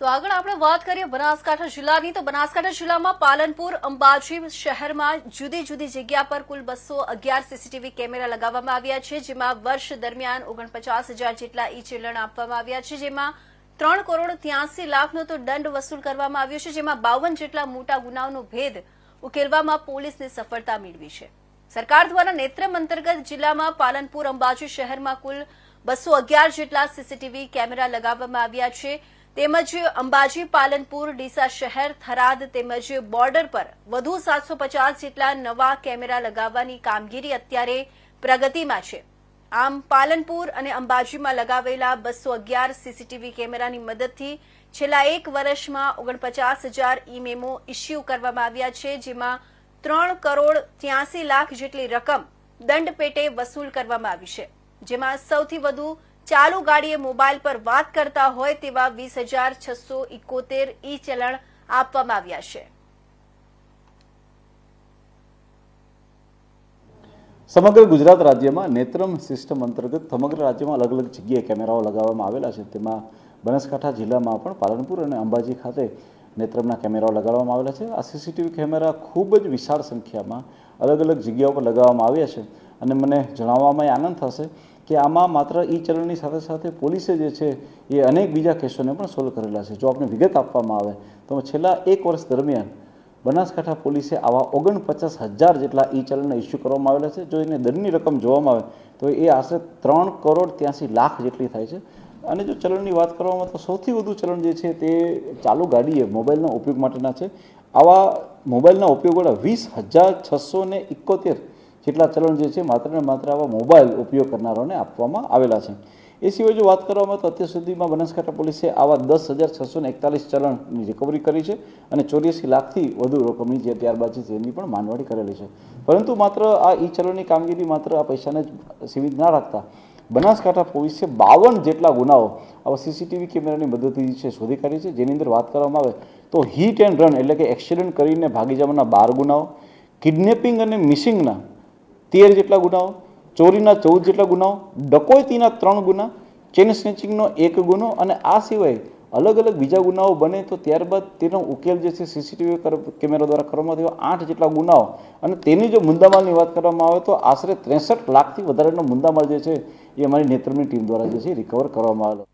તો આગળ આપણે વાત કરીએ બનાસકાંઠા જિલ્લાની તો બનાસકાંઠા જિલ્લામાં પાલનપુર અંબાજી શહેરમાં જુદી જુદી જગ્યા પર કુલ 211 સીસીટીવી કેમેરા લગાવવામાં આવ્યા છે, જેમાં વર્ષ દરમિયાન 49,000 જેટલા ઈ ચલણ આપવામાં આવ્યા છે, જેમાં 3,83,00,000નો તો દંડ વસૂલ કરવામાં આવ્યો છે, જેમાં 52 જેટલા મોટા ગુનાઓનો ભેદ ઉકેલવામાં પોલીસને સફળતા મેળવી છે। સરકાર દ્વારા નેત્રમ અંતર્ગત જિલ્લામાં પાલનપુર અંબાજી શહેરમાં કુલ 211 જેટલા સીસીટીવી કેમેરા લગાવવામાં આવ્યા છે, તેમજ અંબાજી પાલનપુર ડીસા શહેર થરાદ તેમજ બોર્ડર પર વધુ 750 જેટલા નવા કેમેરા લગાવવાની કામગીરી અત્યારે પ્રગતિમાં છે। આમ પાલનપુર અને અંબાજીમાં લગાવેલા 211 સીસીટીવી કેમેરાની મદદથી છેલ્લા 1 વર્ષમાં 49,000 ઈ મેમો ઇસ્યુ કરવામાં આવ્યા છે, જેમાં 3,83,00,000 જેટલી રકમ દંડ પેટે વસૂલ કરવામાં આવી છે, જેમાં સૌથી વધુ ચાલુ ગાડીએ મોબાઈલ પર વાત કરતા હોય તેવા 20,671 ઈ ચલણ આપવામાં આવ્યા છે। સમગ્ર ગુજરાત રાજ્યમાં નેત્રમ સિસ્ટમ અંતર્ગત સમગ્ર રાજ્યમાં અલગ અલગ જગ્યાએ કેમેરાઓ લગાવવામાં આવેલા છે, તેમાં બનાસકાંઠા જિલ્લામાં પણ પાલનપુર અને અંબાજી ખાતે નેત્રમના કેમેરાઓ લગાડવામાં આવેલા છે। આ સીસીટીવી કેમેરા ખૂબ જ વિશાળ સંખ્યામાં અલગ અલગ જગ્યાઓ પર લગાવવામાં આવ્યા છે અને મને જણાવવામાં આનંદ થશે કે આમાં માત્ર ઈ ચલણની સાથે સાથે પોલીસે જે છે એ અનેક બીજા કેસોને પણ સોલ્વ કરેલા છે। જો આપણે વિગત આપવામાં આવે તો છેલ્લા 1 વર્ષ દરમિયાન બનાસકાંઠા પોલીસે આવા 49,000 જેટલા ઈ ચલણને ઇસ્યુ કરવામાં આવેલા છે। જો એને દંડની રકમ જોવામાં આવે તો એ આશરે 3,83,00,000 જેટલી થાય છે। અને જો ચલણની વાત કરવામાં તો સૌથી વધુ ચલણ જે છે તે ચાલુ ગાડીએ મોબાઈલના ઉપયોગ માટેના છે। આવા મોબાઈલના ઉપયોગવાળા 20,671 જેટલા ચલણ જે છે માત્ર ને માત્ર આવા મોબાઈલ ઉપયોગ કરનારાઓને આપવામાં આવેલા છે। એ સિવાય જો વાત કરવામાં તો અત્યાર સુધીમાં બનાસકાંઠા પોલીસે આવા 10,641 ચલણની રિકવરી કરી છે અને 84 લાખથી વધુ રકમની જે ત્યારબાદ છે તેની પણ માંડવાડી કરેલી છે। પરંતુ માત્ર આ ઈ ચલણની કામગીરી માત્ર આ પૈસાને જ સીમિત ના રાખતા બનાસકાંઠા પોલીસે 52 જેટલા ગુનાઓ આવા સીસીટીવી કેમેરાની મદદથી છે શોધી કાઢી છે, જેની અંદર વાત કરવામાં આવે તો હિટ એન્ડ રન એટલે કે એક્સિડન્ટ કરીને ભાગી જવાના 12 ગુનાઓ, કિડનેપિંગ અને મિસિંગના 13 જેટલા ગુનાઓ, ચોરીના 14 જેટલા ગુનાઓ, ડકોઈતીના 3 ગુના, ચેન સ્નેચિંગનો 1 ગુનો અને આ સિવાય અલગ અલગ બીજા ગુનાઓ બને તો ત્યારબાદ તેનો ઉકેલ જે છે સીસીટીવી કેમેરા દ્વારા કરવામાં આવ્યો 8 જેટલા ગુનાઓ અને તેની જો મુદ્દામાલની વાત કરવામાં આવે તો આશરે 63 લાખથી વધારેનો મુદ્દામાલ જે છે એ અમારી નેત્રમની ટીમ દ્વારા જે છે રિકવર કરવામાં આવેલો।